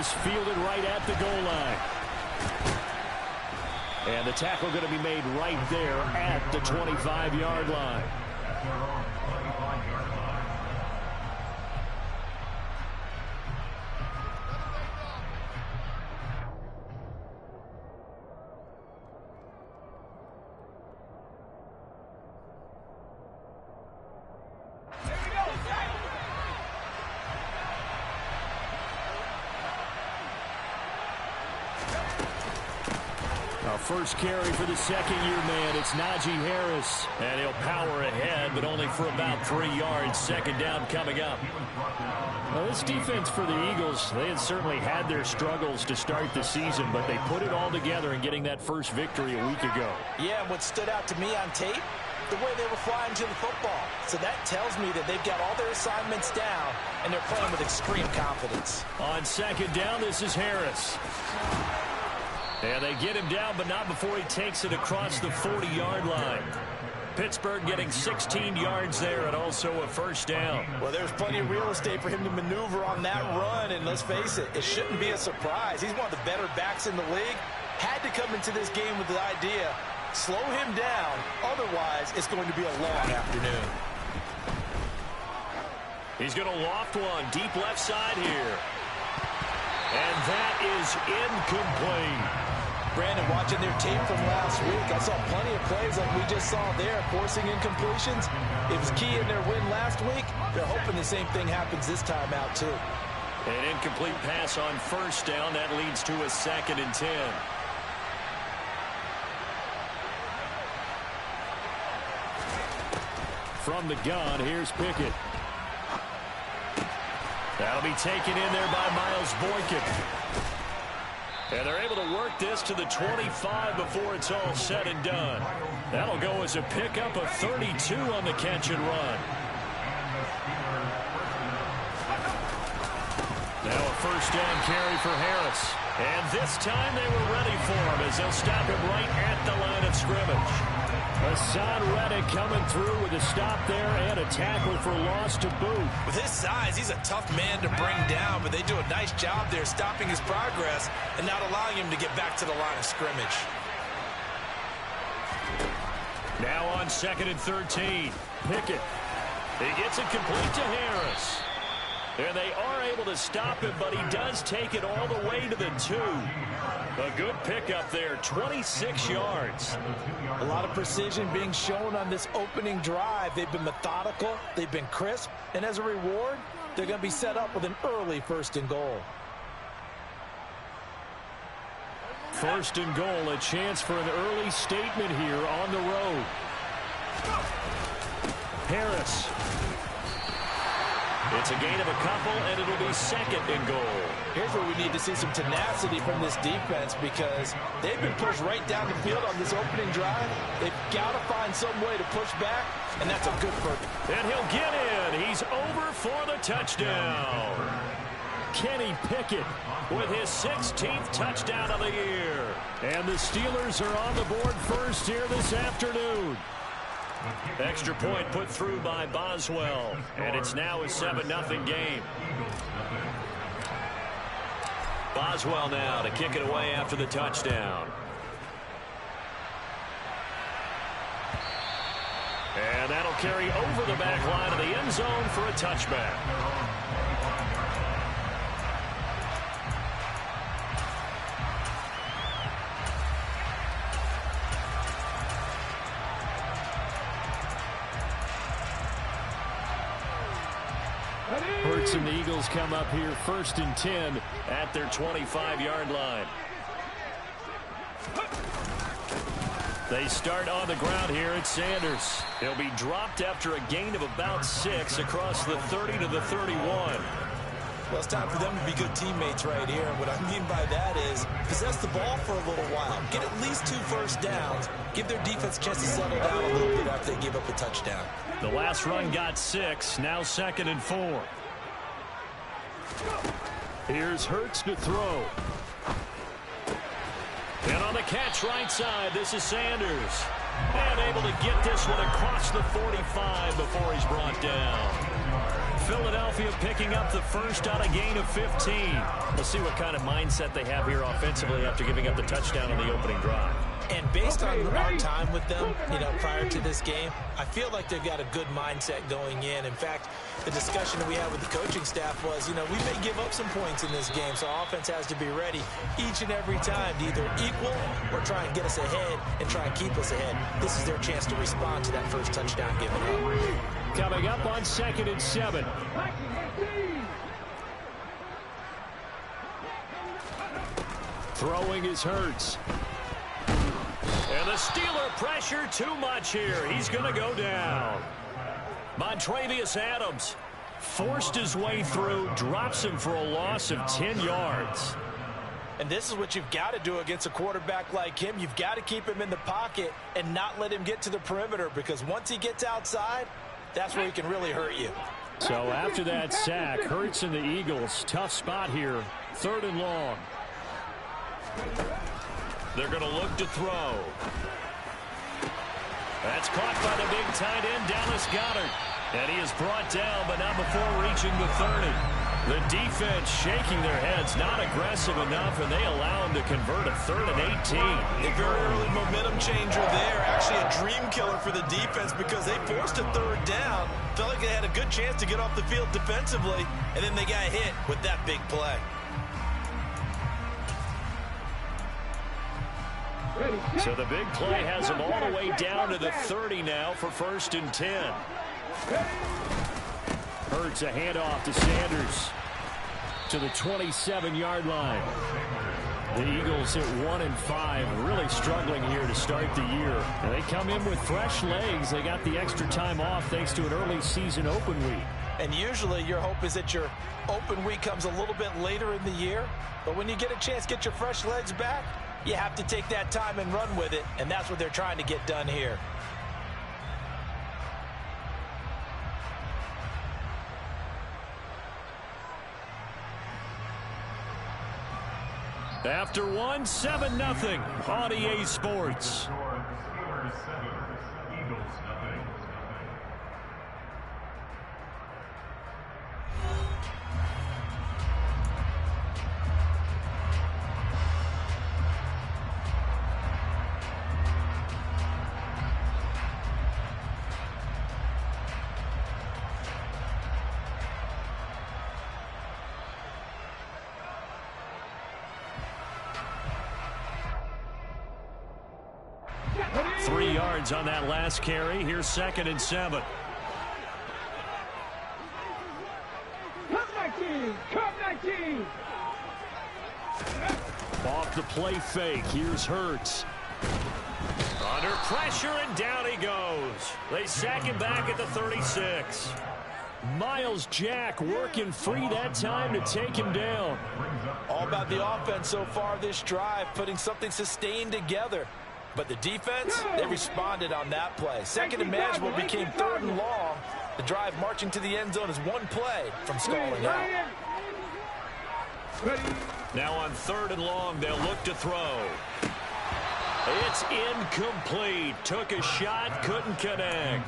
is fielded right at the goal line. And the tackle going to be made right there at the 25-yard line. First carry for the second-year man. It's Najee Harris. And he'll power ahead, but only for about 3 yards. Second down coming up. Well, this defense for the Eagles, they had certainly had their struggles to start the season, but they put it all together in getting that first victory a week ago. Yeah, and what stood out to me on tape, the way they were flying to the football. So that tells me that they've got all their assignments down, and they're playing with extreme confidence. On second down, this is Harris. And they get him down, but not before he takes it across the 40-yard line. Pittsburgh getting 16 yards there and also a first down. Well, there's plenty of real estate for him to maneuver on that run, and let's face it, it shouldn't be a surprise. He's one of the better backs in the league. Had to come into this game with the idea, slow him down, otherwise it's going to be a long afternoon. He's going to loft one deep left side here. And that is incomplete. Brandon, watching their tape from last week, I saw plenty of plays like we just saw there, forcing incompletions. It was key in their win last week. They're hoping the same thing happens this time out, too. An incomplete pass on first down. That leads to a 2nd and 10. From the gun, here's Pickett. That'll be taken in there by Miles Boykin. And they're able to work this to the 25 before it's all said and done. That'll go as a pickup of 32 on the catch and run. Now a first down carry for Harris. And this time they were ready for him as they'll stop him right at the line of scrimmage. Hassan Reddick coming through with a stop there and a tackle for loss to boot. With his size, he's a tough man to bring down, but they do a nice job there stopping his progress and not allowing him to get back to the line of scrimmage. Now on 2nd and 13, Pickett. He gets it complete to Harris. And they are able to stop him, but he does take it all the way to the 2. A good pickup there, 26 yards. A lot of precision being shown on this opening drive. They've been methodical, they've been crisp, and as a reward, they're going to be set up with an early 1st and goal. 1st and goal, a chance for an early statement here on the road. Harris. It's a gain of a couple, and it'll be 2nd and goal. Here's where we need to see some tenacity from this defense because they've been pushed right down the field on this opening drive. They've got to find some way to push back, and that's a good first. And he'll get in. He's over for the touchdown. Kenny Pickett with his 16th touchdown of the year. And the Steelers are on the board first here this afternoon. Extra point put through by Boswell, and it's now a 7-0 game. Boswell now to kick it away after the touchdown. And that'll carry over the back line of the end zone for a touchback. Hurts and the Eagles come up here 1st and 10 at their 25-yard line. They start on the ground here at Sanders. He'll be dropped after a gain of about 6 across the 30 to the 31. Well, it's time for them to be good teammates right here. And what I mean by that is possess the ball for a little while. Get at least 2 first downs. Give their defense a chance to settle down a little bit after they give up a touchdown. The last run got 6. Now 2nd and 4. Here's Hurts to throw. And on the catch right side, this is Sanders. And able to get this one across the 45 before he's brought down. Philadelphia picking up the first on a gain of 15. We'll see what kind of mindset they have here offensively after giving up the touchdown on the opening drive. And based on our time with them, prior to this game, I feel like they've got a good mindset going in. In fact, the discussion that we had with the coaching staff was, we may give up some points in this game, so our offense has to be ready each and every time to either equal or try and get us ahead and try and keep us ahead. This is their chance to respond to that first touchdown given up. Coming up on 2nd and 7. Throwing is Hurts. And the Steeler pressure too much here. He's going to go down. Montravius Adams forced his way through, drops him for a loss of 10 yards. And this is what you've got to do against a quarterback like him. You've got to keep him in the pocket and not let him get to the perimeter, because once he gets outside, that's where he can really hurt you. So after that sack, Hurts and the Eagles, tough spot here, 3rd and long. They're going to look to throw. That's caught by the big tight end, Dallas Goedert. And he is brought down, but not before reaching the 30. The defense shaking their heads, not aggressive enough, and they allow him to convert a 3rd and 18. A very early momentum changer there. Actually a dream killer for the defense, because they forced a 3rd down. Felt like they had a good chance to get off the field defensively, and then they got hit with that big play. So the big play has them all the way down to the 30 now for 1st and 10. Hurts a handoff to Sanders to the 27-yard line. The Eagles at 1-5, really struggling here to start the year. And they come in with fresh legs. They got the extra time off thanks to an early season open week. And usually your hope is that your open week comes a little bit later in the year. But when you get a chance to get your fresh legs back, you have to take that time and run with it, and that's what they're trying to get done here. After 7-0 on EA Sports. On that last carry. Here's 2nd and 7. Off the play fake. Here's Hurts. Under pressure, and down he goes. They sack him back at the 36. Miles Jack working free that time to take him down. All about the offense so far this drive, putting something sustained together. But the defense, they responded on that play. 2nd and manageable became 3rd and long. The drive marching to the end zone is one play from stalling out. Now on 3rd and long, they'll look to throw. It's incomplete. Took a shot, couldn't connect.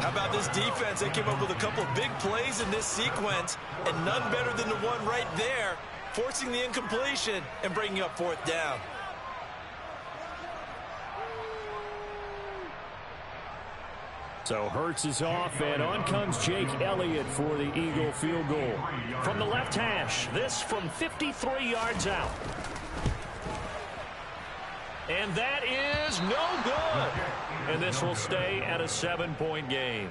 How about this defense? They came up with a couple of big plays in this sequence, and none better than the one right there, forcing the incompletion and bringing up 4th down. So Hurts is off, and on comes Jake Elliott for the Eagle field goal. From the left hash, this from 53 yards out. And that is no good. And this will stay at a 7-point game.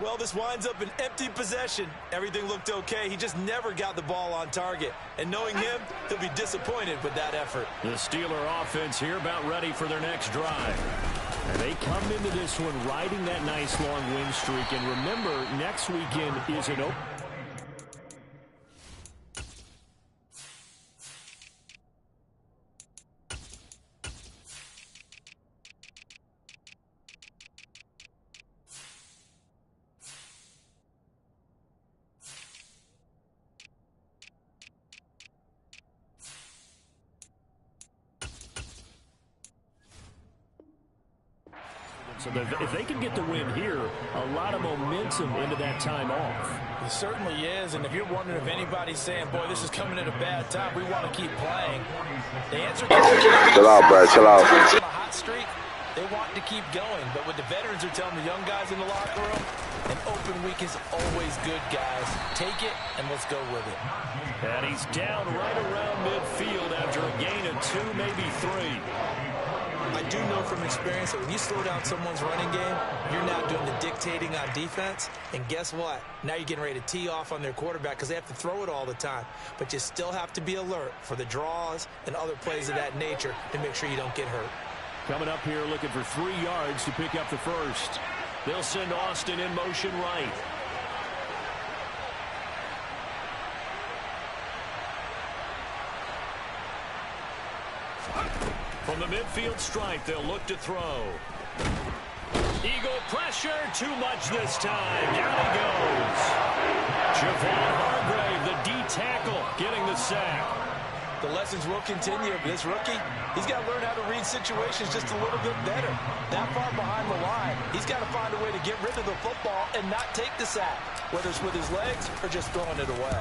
Well, this winds up an empty possession. Everything looked okay. He just never got the ball on target. And knowing him, he'll be disappointed with that effort. The Steeler offense here about ready for their next drive. And they come into this one riding that nice long win streak. And remember, next weekend is an open. So if they can get the win here, a lot of momentum into that time off. It certainly is, and if you're wondering if anybody's saying, boy, this is coming at a bad time, we want to keep playing, the answer is chill out, bro. Chill out. on a hot streak. They want to keep going, but what the veterans are telling the young guys in the locker room, an open week is always good, guys. Take it, and let's go with it. And he's down right around midfield after a gain of 2, maybe 3. I do know from experience that when you slow down someone's running game, you're now doing the dictating on defense, and guess what? Now you're getting ready to tee off on their quarterback because they have to throw it all the time, but you still have to be alert for the draws and other plays of that nature to make sure you don't get hurt. Coming up here looking for 3 yards to pick up the first. They'll send Austin in motion right. From the midfield stripe, they'll look to throw. Eagle pressure, too much this time. Down he goes. Javon Hargrave, the D tackle, getting the sack. The lessons will continue. This rookie, he's got to learn how to read situations just a little bit better. That far behind the line, he's got to find a way to get rid of the football and not take the sack, whether it's with his legs or just throwing it away.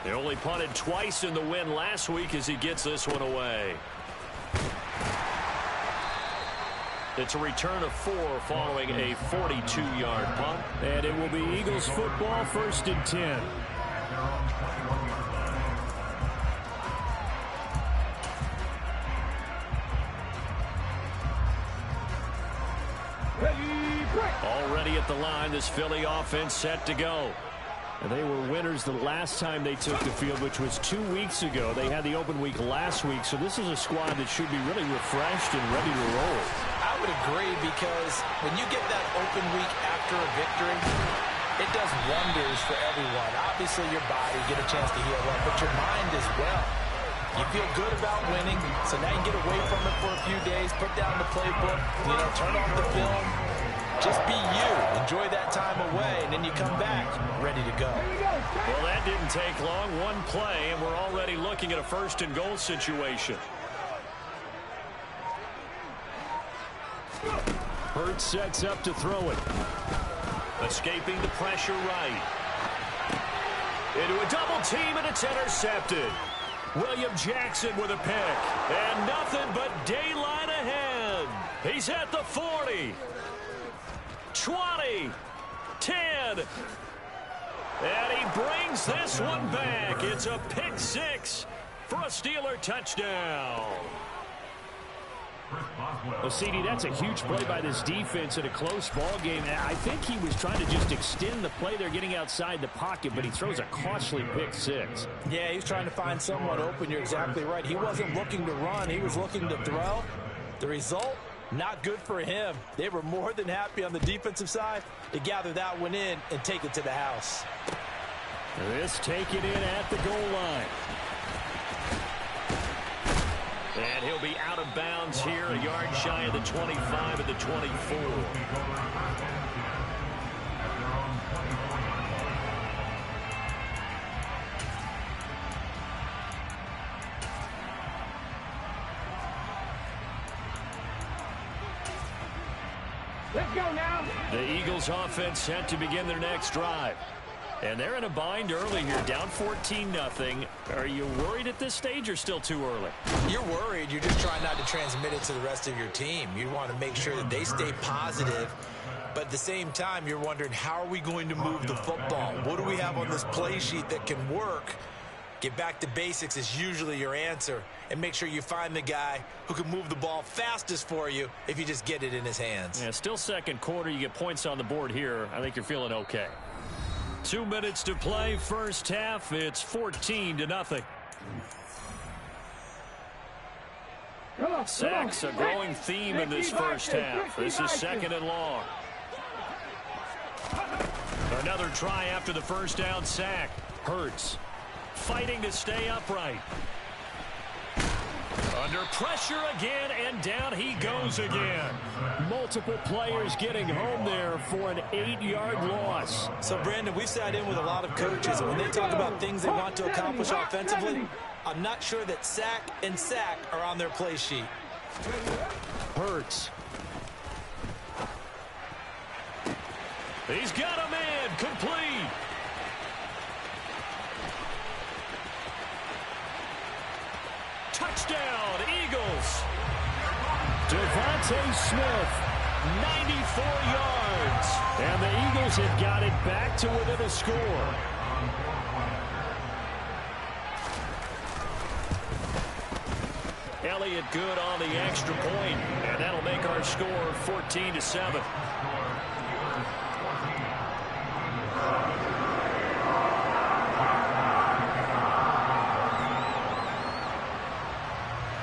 They only punted twice in the win last week as he gets this one away. It's a return of 4 following a 42-yard punt. And it will be Eagles football, 1st and 10. Already at the line, this Philly offense set to go. And they were winners the last time they took the field, which was 2 weeks ago. They had the open week last week, so this is a squad that should be really refreshed and ready to roll. I would agree, because when you get that open week after a victory, it does wonders for everyone. Obviously, your body, get a chance to heal up, but your mind as well. You feel good about winning, so now you get away from it for a few days, put down the playbook, turn off the film. Just be you. Enjoy that time away, and then you come back ready to go. Well, that didn't take long. 1 play, and we're already looking at a 1st and goal situation. Hurts sets up to throw it. Escaping the pressure right. Into a double team, and it's intercepted. William Jackson with a pick. And nothing but daylight ahead. He's at the 40. 20, 10, and he brings this one back. It's a pick 6 for a Steeler touchdown. Well, CD, that's a huge play by this defense in a close ball game. I think he was trying to just extend the play. They're getting outside the pocket, but he throws a costly pick 6. Yeah, he's trying to find someone open. You're exactly right. He wasn't looking to run. He was looking to throw. The result? Not good for him. They were more than happy on the defensive side to gather that one in and take it to the house. This taken in at the goal line. And he'll be out of bounds here, a yard shy of the 25 at the 24. Let's go now. The Eagles offense set to begin their next drive. And they're in a bind early here, down 14-0. Are you worried at this stage or still too early? You're worried. You're just trying not to transmit it to the rest of your team. You want to make sure that they stay positive. But at the same time, you're wondering, how are we going to move the football? What do we have on this play sheet that can work? Get back to basics is usually your answer. And make sure you find the guy who can move the ball fastest for you if you just get it in his hands. Yeah, still second quarter. You get points on the board here. I think you're feeling okay. 2 minutes to play, first half. It's 14-0. Sacks, a growing theme in this first half. This is 2nd and long. Another try after the first down sack. Hurts fighting to stay upright. Under pressure again, and down he goes again. Multiple players getting home there for an 8-yard loss. So, Brandon, we've sat in with a lot of coaches, and when they talk about things they want to accomplish offensively, I'm not sure that sack and sack are on their play sheet. Hurts. He's got a man, complete. Touchdown, Eagles. Devontae Smith, 94 yards. And the Eagles have got it back to within a score. Elliott good on the extra point, and that'll make our score 14-7.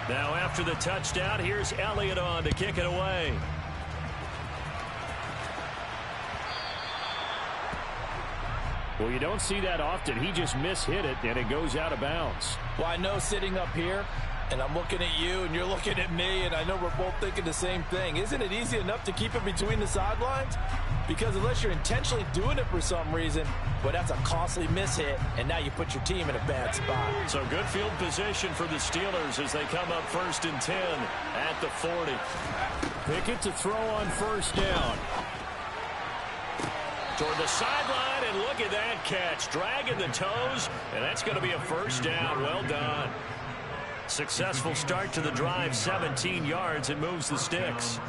Now after the touchdown, here's Elliott on to kick it away. Well, you don't see that often. He just mishit it, and it goes out of bounds. Well, I know sitting up here, and I'm looking at you, and you're looking at me, and I know we're both thinking the same thing. Isn't it easy enough to keep it between the sidelines? Because unless you're intentionally doing it for some reason, well, that's a costly mishit, and now you put your team in a bad spot. So good field position for the Steelers as they come up 1st and 10 at the 40. Pickett to throw on 1st down. Toward the sideline, and look at that catch. Dragging the toes, and that's going to be a 1st down. Well done. Successful start to the drive, 17 yards, and moves the sticks.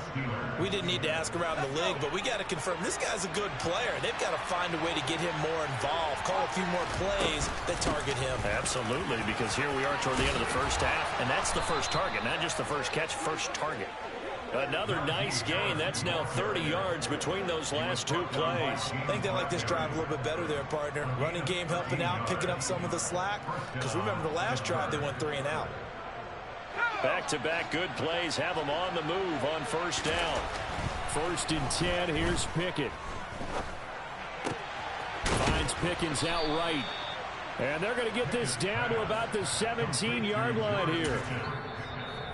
We didn't need to ask around the league, but we got to confirm this guy's a good player. They've got to find a way to get him more involved, call a few more plays that target him. Absolutely, because here we are toward the end of the first half, and that's the first target, not just the first catch, first target. Another nice gain. That's now 30 yards between those last 2 plays. I think they like this drive a little bit better there, partner. Running game helping out, picking up some of the slack. Because remember, the last drive, they went 3 and out. Back-to-back good plays have them on the move on 1st down. 1st and 10, here's Pickett. Finds Pickens out right. And they're going to get this down to about the 17-yard line here.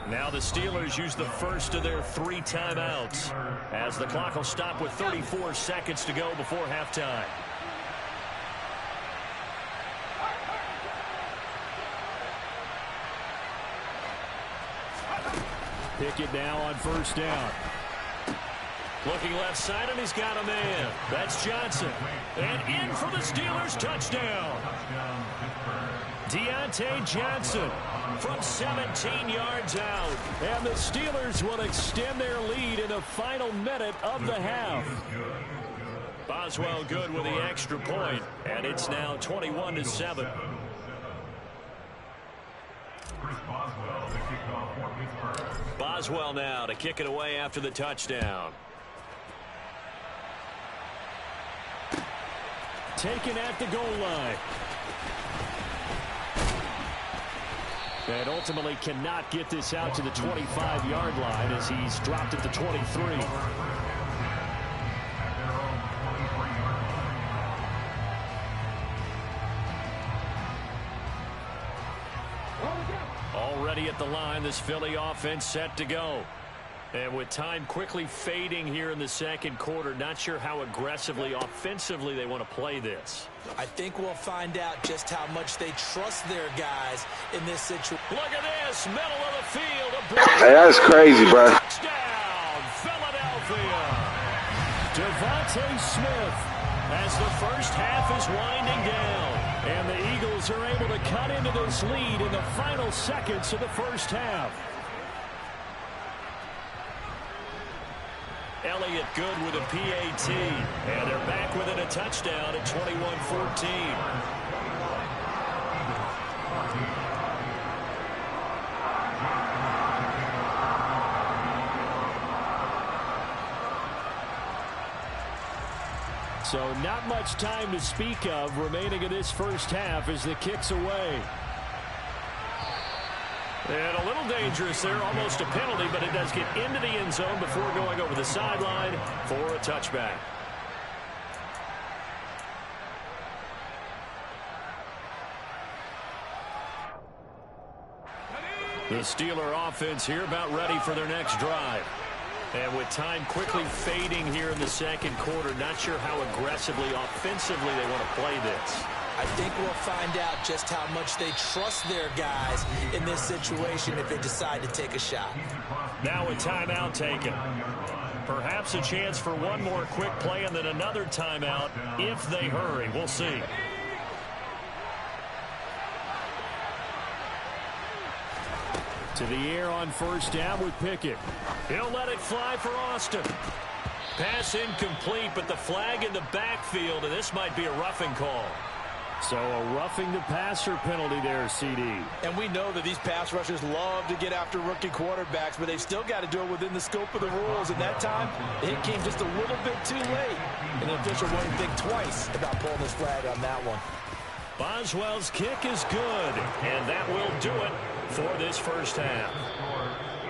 Now the Steelers use the first of their 3 timeouts as the clock will stop with 34 seconds to go before halftime. Pickett now on 1st down. Looking left side, and he's got a man. That's Johnson. And in for the Steelers touchdown. Deontay Johnson from 17 yards out. And the Steelers will extend their lead in the final minute of the half. Boswell good with the extra point, and it's now 21-7. Boswell now to kick it away after the touchdown. Taken at the goal line. And ultimately cannot get this out to the 25-yard line as he's dropped at the 23. Already at the line, this Philly offense set to go. And with time quickly fading here in the second quarter, not sure how aggressively, offensively they want to play this. I think we'll find out just how much they trust their guys in this situation. Look at this, middle of the field. Hey, that's crazy, bro. Touchdown, Philadelphia. Devontae Smith as the first half is winding down. And the Eagles are able to cut into this lead in the final seconds of the first half. Elliott good with a PAT. And they're back within a touchdown at 21-14. So not much time to speak of remaining in this first half as the kick's away. And a little dangerous there, almost a penalty, but it does get into the end zone before going over the sideline for a touchback. The Steeler offense here about ready for their next drive. And with time quickly fading here in the second quarter, not sure how aggressively, offensively they want to play this. I think we'll find out just how much they trust their guys in this situation if they decide to take a shot. Now a timeout taken. Perhaps a chance for one more quick play and then another timeout if they hurry. We'll see. To the air on first down with Pickett. He'll let it fly for Austin. Pass incomplete, but the flag in the backfield, and this might be a roughing call. So a roughing the passer penalty there, CD. And we know that these pass rushers love to get after rookie quarterbacks, but they've still got to do it within the scope of the rules. And that time, the hit came just a little bit too late. And the official wouldn't think twice about pulling this flag on that one. Boswell's kick is good, and that will do it for this first half.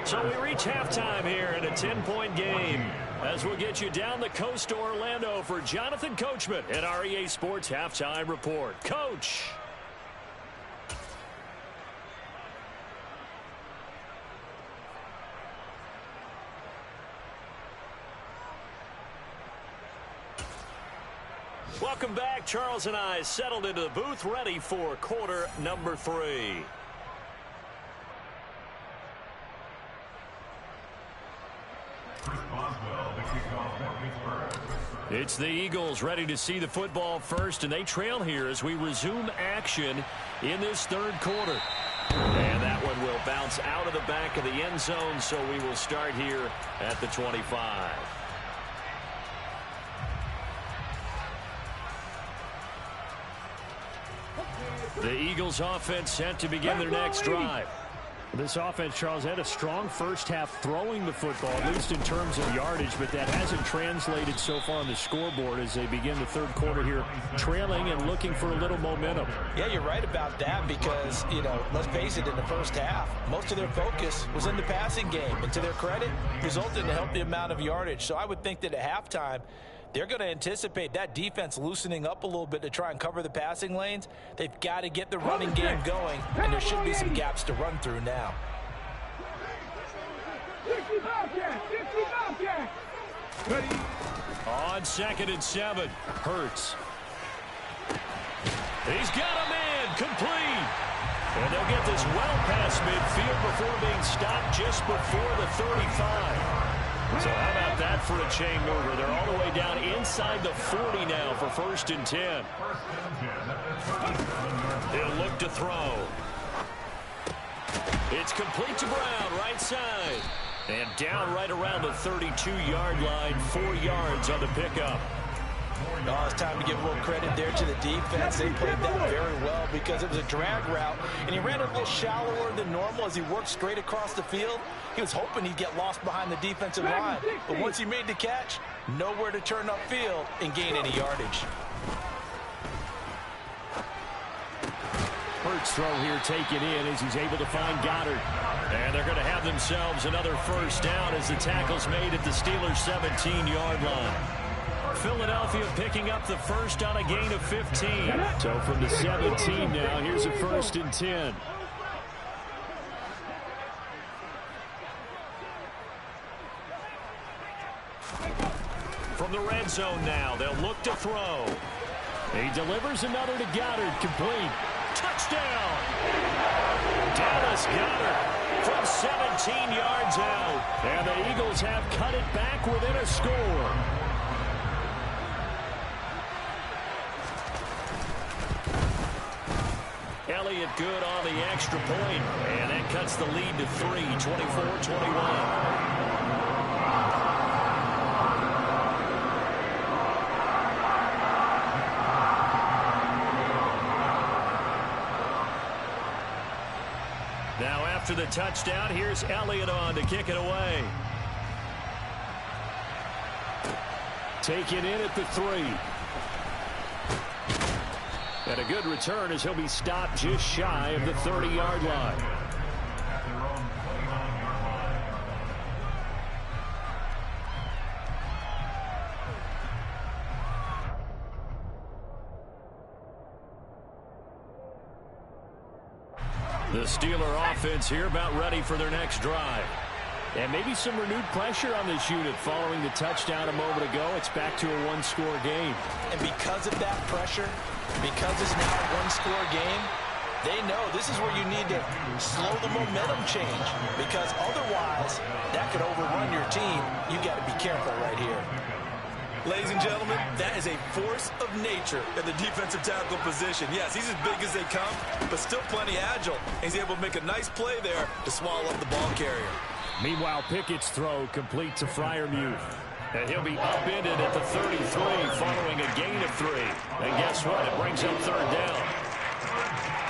So we reach halftime here in a 10-point game as we'll get you down the coast to Orlando for Jonathan Coachman at our EA Sports Halftime Report. Coach. Welcome back. Charles and I settled into the booth ready for quarter number 3. It's the Eagles ready to see the football first, and they trail here as we resume action in this third quarter. And that one will bounce out of the back of the end zone, so we will start here at the 25. The Eagles offense set to begin their next drive. This offense, Charles, had a strong first half throwing the football, at least in terms of yardage, but that hasn't translated so far on the scoreboard as they begin the third quarter here, trailing and looking for a little momentum. Yeah, you're right about that because, you know, let's face it, in the first half, most of their focus was in the passing game, and to their credit, resulted in a healthy amount of yardage. So I would think that at halftime, they're going to anticipate that defense loosening up a little bit to try and cover the passing lanes. They've got to get the running game going, and there should be some gaps to run through now. On 2nd and 7, Hurts. He's got a man complete. And they'll get this well past midfield before being stopped just before the 35. So how about that for a chain mover? They're all the way down inside the 40 now for 1st and 10. He'll look to throw. It's complete to Brown, right side. And down right around the 32-yard line, 4 yards on the pickup. Oh, it's time to give a little credit there to the defense. They played that very well because it was a drag route, and he ran a little shallower than normal as he worked straight across the field. He was hoping he'd get lost behind the defensive line, but once he made the catch, nowhere to turn upfield and gain any yardage. Hurts throw here taken in as he's able to find Goddard. And they're going to have themselves another first down as the tackle's made at the Steelers' 17-yard line. Philadelphia picking up the first on a gain of 15. So from the 17 now, here's a 1st and 10. From the red zone now, they'll look to throw. He delivers another to Goddard, complete. Touchdown! Dallas Goedert from 17 yards out. And the Eagles have cut it back within a score. Elliott good on the extra point, and that cuts the lead to 3, 24-21. Now after the touchdown, here's Elliott on to kick it away. Taken in at the 3. And a good return as he'll be stopped just shy of the 30-yard line. The Steeler offense here about ready for their next drive. And maybe some renewed pressure on this unit following the touchdown a moment ago. It's back to a one-score game. And because of that pressure, because it's now a one-score game, They know this is where you need to slow the momentum change, because otherwise that could overrun your team. You got to be careful right here. Ladies and gentlemen, that is a force of nature in the defensive tackle position. Yes, he's as big as they come, but still plenty agile. He's able to make a nice play there to swallow up the ball carrier. Meanwhile, Pickett's throw complete to Freiermuth. And he'll be upended at the 33 following a gain of 3. And guess what? It brings up third down.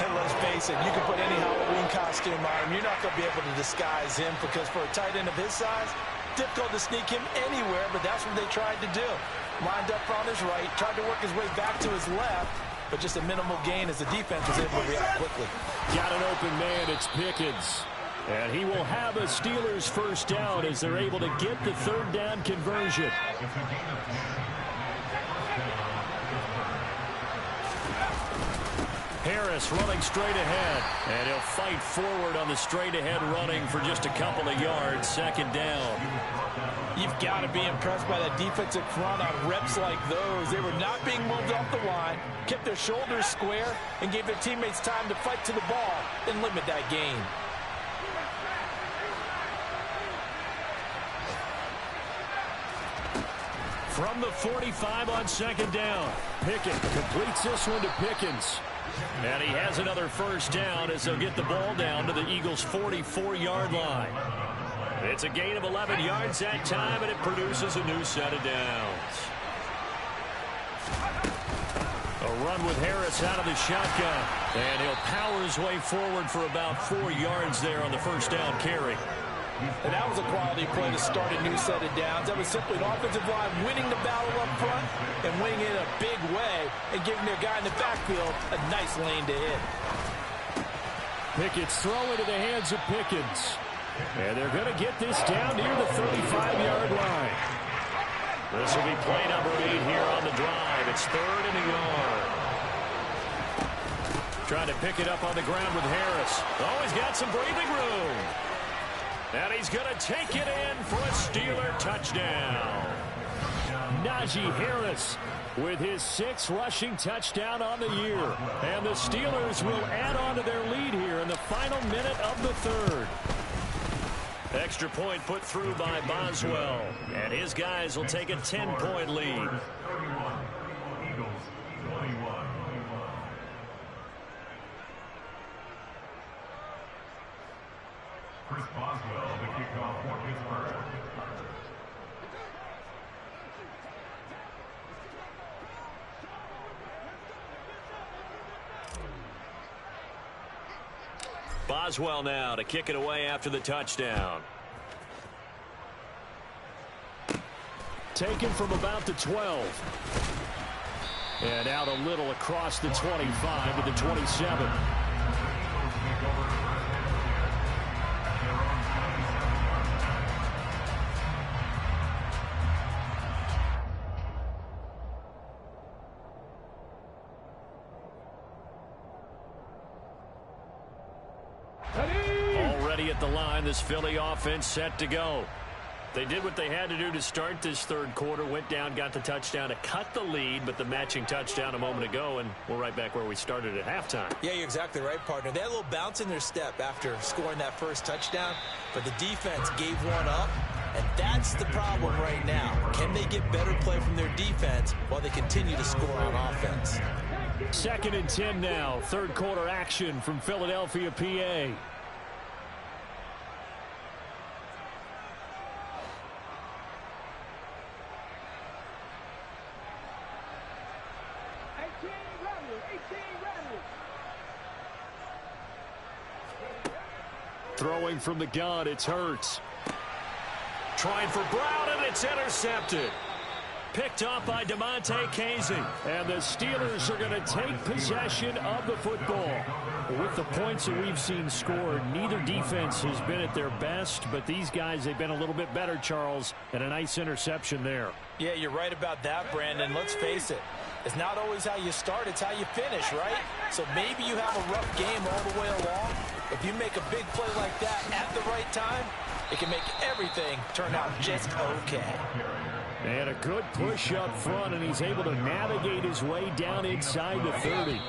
And let's face it, you can put any Halloween costume on him. You're not going to be able to disguise him, because for a tight end of his size, difficult to sneak him anywhere, but that's what they tried to do. Lined up on his right, tried to work his way back to his left, but just a minimal gain as the defense was able to react quickly. Got an open man, it's Pickens. And he will have a Steelers first down as they're able to get the third down conversion. Harris running straight ahead, and he'll fight forward on the straight ahead running for just a couple of yards. Second down. You've got to be impressed by that defensive front on reps like those. They were not being moved off the line, kept their shoulders square, and gave their teammates time to fight to the ball and limit that gain. From the 45 on second down, Pickett completes this one to Pickens. And he has another first down as they'll get the ball down to the Eagles' 44-yard line. It's a gain of 11 yards that time, and it produces a new set of downs. A run with Harris out of the shotgun, and he'll power his way forward for about 4 yards there on the first down carry. And that was a quality play to start a new set of downs. That was simply an offensive line winning the battle up front and winning it in a big way and giving their guy in the backfield a nice lane to hit. Pickett's throw into the hands of Pickens. And they're going to get this down near the 35-yard line. This will be play number 8 here on the drive. It's third and a yard. Trying to pick it up on the ground with Harris. Oh, he's got some breathing room. And he's going to take it in for a Steeler touchdown. Najee Harris with his 6th rushing touchdown on the year. And the Steelers will add on to their lead here in the final minute of the third. Extra point put through by Boswell. And his guys will take a 10-point lead. Chris Boswell, the kickoff for Pittsburgh. Boswell now to kick it away after the touchdown. Taken from about the 12. And out a little across the 25 to the 27. Already at the line, this Philly offense set to go. They did what they had to do to start this third quarter, went down, got the touchdown to cut the lead, but the matching touchdown a moment ago, and we're right back where we started at halftime. Yeah, you're exactly right, partner. They had a little bounce in their step after scoring that first touchdown, but the defense gave one up, and that's the problem right now. Can they get better play from their defense while they continue to score on offense? 2nd and 10 now, third quarter action from Philadelphia, PA. Throwing from the gun, it's Hurts. Trying for Brown, and it's intercepted. Picked up by DeMonte Casey. And the Steelers are going to take possession of the football. With the points that we've seen scored, neither defense has been at their best, but these guys, they've been a little bit better, Charles, and a nice interception there. Yeah, you're right about that, Brandon. Let's face it. It's not always how you start, it's how you finish, right? So maybe you have a rough game all the way along. If you make a big play like that at the right time, it can make everything turn out just okay. And a good push up front, and he's able to navigate his way down inside the 30.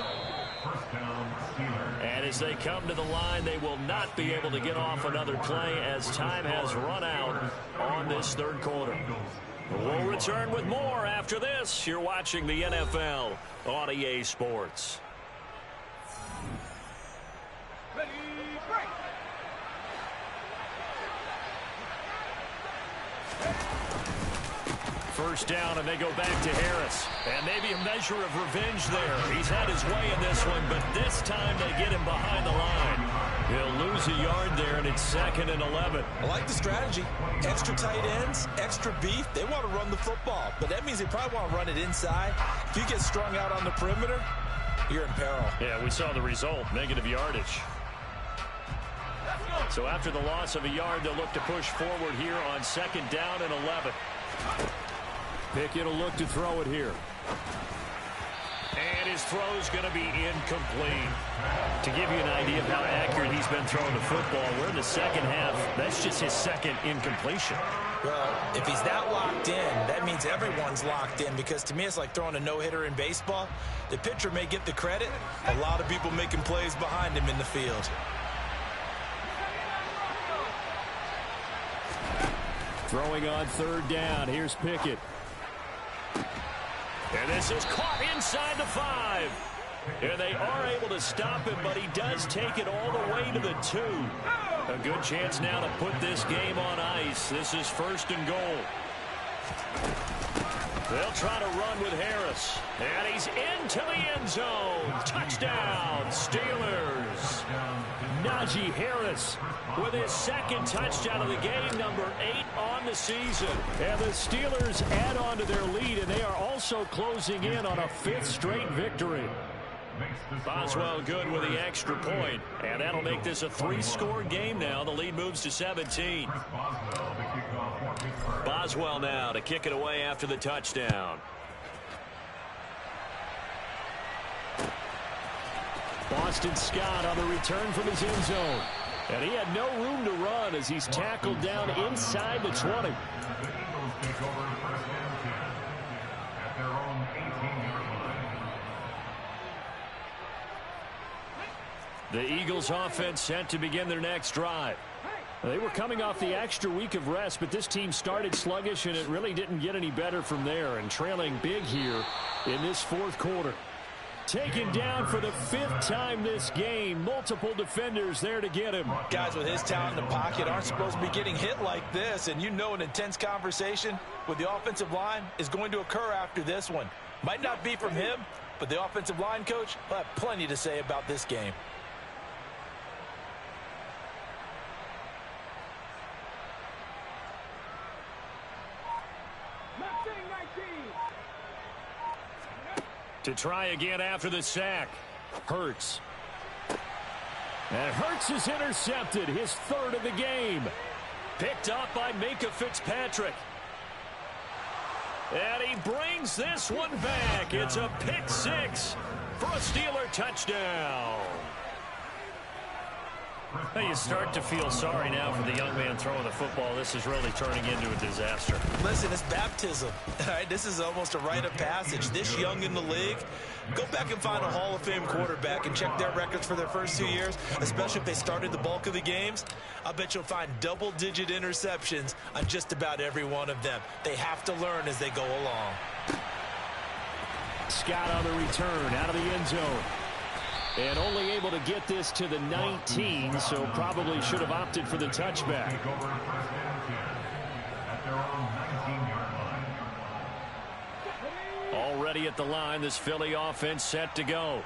And As they come to the line, they will not be able to get off another play as time has run out on this third quarter. We'll return with more after this. You're watching the NFL on EA Sports. Ready, break. First down, and they go back to Harris. And maybe a measure of revenge there. He's had his way in this one, but this time they get him behind the line. He'll lose a yard there, and it's 2nd and 11. I like the strategy. Extra tight ends, extra beef. They want to run the football, but that means they probably want to run it inside. If you get strung out on the perimeter, you're in peril. Yeah, we saw the result, negative yardage. So after the loss of a yard, they'll look to push forward here on 2nd down and 11. Pickett will look to throw it here. And his throw's going to be incomplete. To give you an idea of how accurate he's been throwing the football, we're in the second half. That's just his second incompletion. Well, if he's that locked in, that means everyone's locked in, because to me it's like throwing a no-hitter in baseball. The pitcher may get the credit. A lot of people making plays behind him in the field. Throwing on 3rd down. Here's Pickett. And this is caught inside the 5. And they are able to stop him, but he does take it all the way to the 2. A good chance now to put this game on ice. This is 1st and goal. They'll try to run with Harris. And he's into the end zone. Touchdown, Steelers. Najee Harris with his 2nd touchdown of the game, number 8 on the season. And the Steelers add on to their lead, and they are also closing in on a 5th straight victory. Boswell good with the extra point, and that'll make this a 3-score game now. The lead moves to 17. Boswell now to kick it away after the touchdown. Boston Scott on the return from his end zone. And he had no room to run as he's tackled down inside the 20. The Eagles offense set to begin their next drive. They were coming off the extra week of rest, but this team started sluggish, and it really didn't get any better from there, and trailing big here in this 4th quarter. Taken down for the 5th time this game. Multiple defenders there to get him. Guys with his talent in the pocket aren't supposed to be getting hit like this, and you know an intense conversation with the offensive line is going to occur after this one. Might not be from him, but the offensive line coach will have plenty to say about this game. To try again after the sack. Hurts. And Hurts is intercepted, his 3rd of the game. Picked up by Minka Fitzpatrick. And he brings this one back. It's a pick 6 for a Steeler touchdown. Now you start to feel sorry now for the young man throwing the football. This is really turning into a disaster. Listen, it's baptism. All right, this is almost a rite of passage. This young in the league, go back and find a Hall of Fame quarterback and check their records for their first 2 years, especially if they started the bulk of the games. I bet you'll find double-digit interceptions on just about every one of them. They have to learn as they go along. Scott on the return out of the end zone. And only able to get this to the 19, so probably should have opted for the touchback. Already at the line, this Philly offense set to go.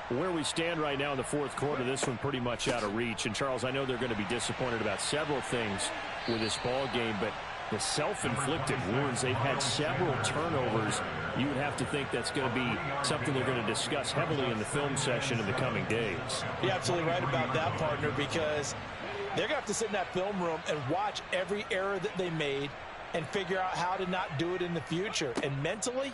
Where we stand right now in the 4th quarter, this one pretty much out of reach. And, Charles, I know they're going to be disappointed about several things with this ball game, but the self-inflicted wounds, they've had several turnovers. You would have to think that's going to be something they're going to discuss heavily in the film session in the coming days. You're absolutely right about that, partner, because they're going to have to sit in that film room and watch every error that they made and figure out how to not do it in the future. And mentally,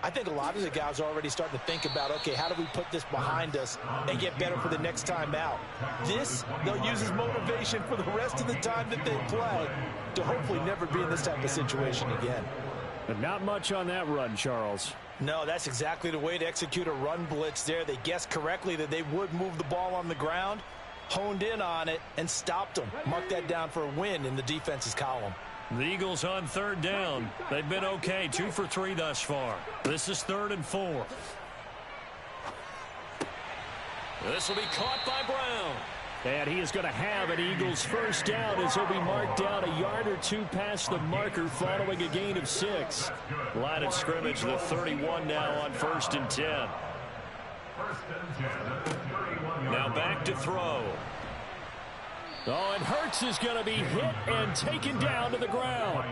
I think a lot of the guys are already starting to think about, okay, how do we put this behind us and get better for the next time out? This, they'll use as motivation for the rest of the time that they play to hopefully never be in this type of situation again. But not much on that run, Charles. No, that's exactly the way to execute a run blitz there. They guessed correctly that they would move the ball on the ground, honed in on it, and stopped them. Mark that down for a win in the defense's column. The Eagles on third down. They've been okay, 2 for 3 thus far. This is 3rd and 4. This will be caught by Brown. And he is going to have an Eagles first down as he'll be marked down a yard or 2 past the marker following a gain of 6. Line of scrimmage, the 31 now on 1st and 10. Now back to throw. Oh, and Hurts is going to be hit and taken down to the ground.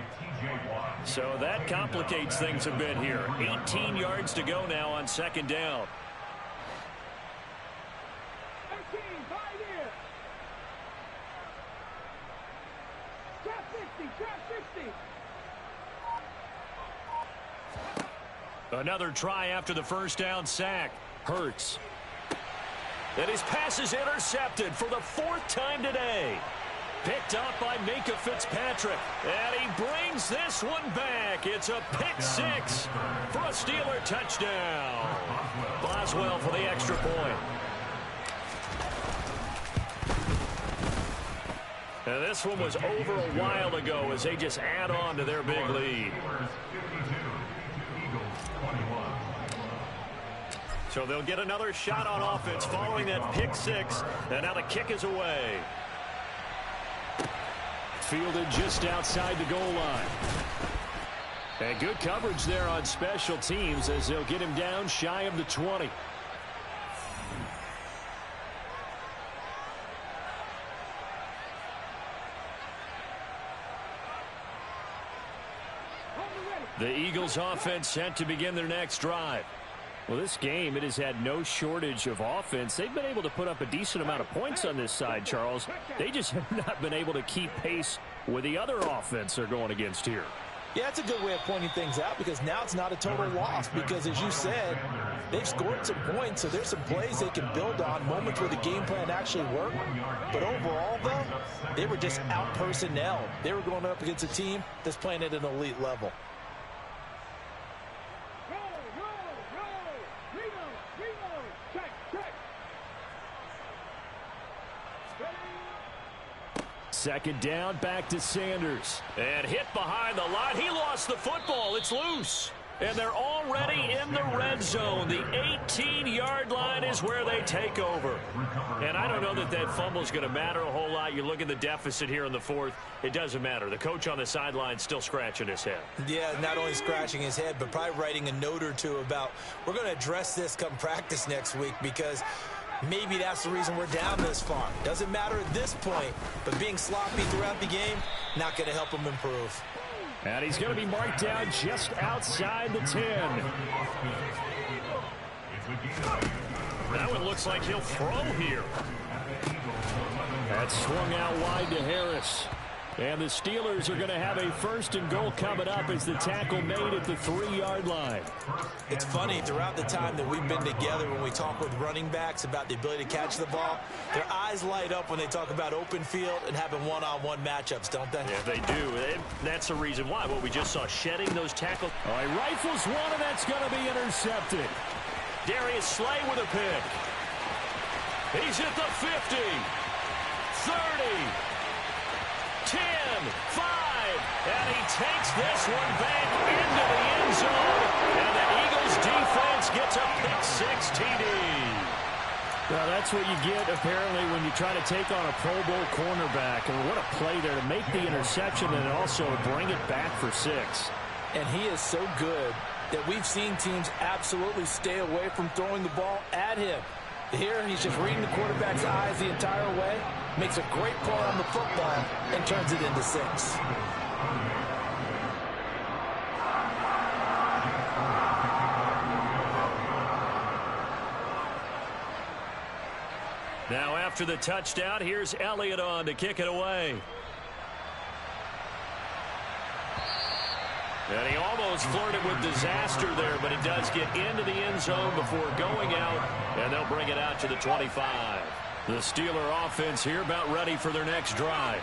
So that complicates things a bit here. 18 yards to go now on 2nd down. Another try after the first down sack. Hurts. And his pass is intercepted for the 4th time today. Picked up by Minka Fitzpatrick. And he brings this one back. It's a pick 6 for a Steeler touchdown. Boswell for the extra point. And this one was over a while ago as they just add on to their big lead. So they'll get another shot on offense following that pick 6. And now the kick is away. Fielded just outside the goal line. And good coverage there on special teams as they'll get him down shy of the 20. The Eagles offense set to begin their next drive. Well, this game, it has had no shortage of offense. They've been able to put up a decent amount of points on this side, Charles. They just have not been able to keep pace with the other offense they're going against here. Yeah, that's a good way of pointing things out because now it's not a total loss because, as you said, they've scored some points, so there's some plays they can build on, moments where the game plan actually worked. But overall, though, they were just out-personnel. They were going up against a team that's playing at an elite level. Second down, back to Sanders. And hit behind the line. He lost the football. It's loose. And they're already in the red zone. The 18-yard line is where they take over. And I don't know that that fumble is going to matter a whole lot. You look at the deficit here in the 4th. It doesn't matter. The coach on the sideline still scratching his head. Yeah, not only scratching his head, but probably writing a note or two about, we're going to address this come practice next week because maybe that's the reason we're down this far. Doesn't matter at this point, but being sloppy throughout the game, not going to help him improve. And he's going to be marked down just outside the 10. That one looks like he'll throw here. That's swung out wide to Harris. And the Steelers are going to have a 1st and goal coming up as the tackle made at the 3-yard line. It's funny, throughout the time that we've been together, when we talk with running backs about the ability to catch the ball, their eyes light up when they talk about open field and having one-on-one matchups, don't they? Yeah, they do. That's the reason why. What we just saw, shedding those tackles. All right, rifles one, and that's going to be intercepted. Darius Slay with a pick. He's at the 50, 30, 10, 5, and he takes this one back into the end zone, and the Eagles defense gets a pick 6 TD. Well, that's what you get, apparently, when you try to take on a Pro Bowl cornerback. And what a play there to make the interception and also bring it back for 6. And he is so good that we've seen teams absolutely stay away from throwing the ball at him. Here, he's just reading the quarterback's eyes the entire way, makes a great play on the football, and turns it into 6. Now, after the touchdown, here's Elliott on to kick it away. And he almost flirted with disaster there, but he does get into the end zone before going out, and they'll bring it out to the 25. The Steeler offense here about ready for their next drive.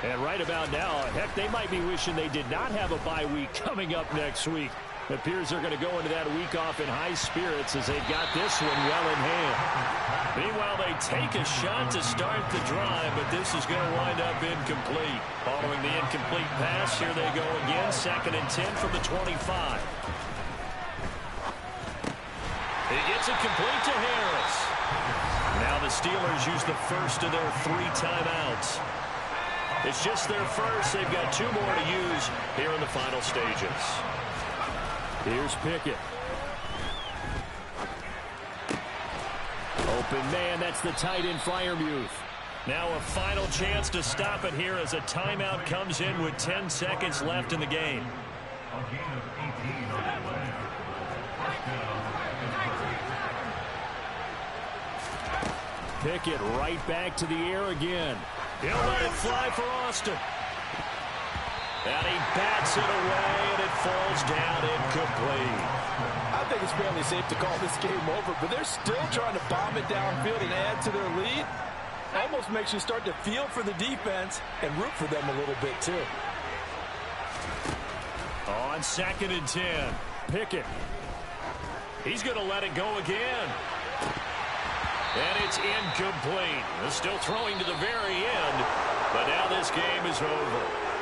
And right about now, heck, they might be wishing they did not have a bye week coming up next week. It appears they're going to go into that week off in high spirits as they've got this one well in hand. Meanwhile, they take a shot to start the drive, but this is going to wind up incomplete. Following the incomplete pass, here they go again, 2nd and 10 from the 25. He gets it complete to Harris. Now the Steelers use the first of their 3 timeouts. It's just their first. They've got 2 more to use here in the final stages. Here's Pickett. Open man, that's the tight end Freiermuth. Now a final chance to stop it here as a timeout comes in with 10 seconds left in the game. Pickett right back to the air again. He'll let it fly for Austin. And he bats it away, and it falls down incomplete. I think it's fairly safe to call this game over, but they're still trying to bomb it downfield and add to their lead. Almost makes you start to feel for the defense and root for them a little bit, too. On 2nd and 10, Pickett. He's going to let it go again. And it's incomplete. They're still throwing to the very end, but now this game is over.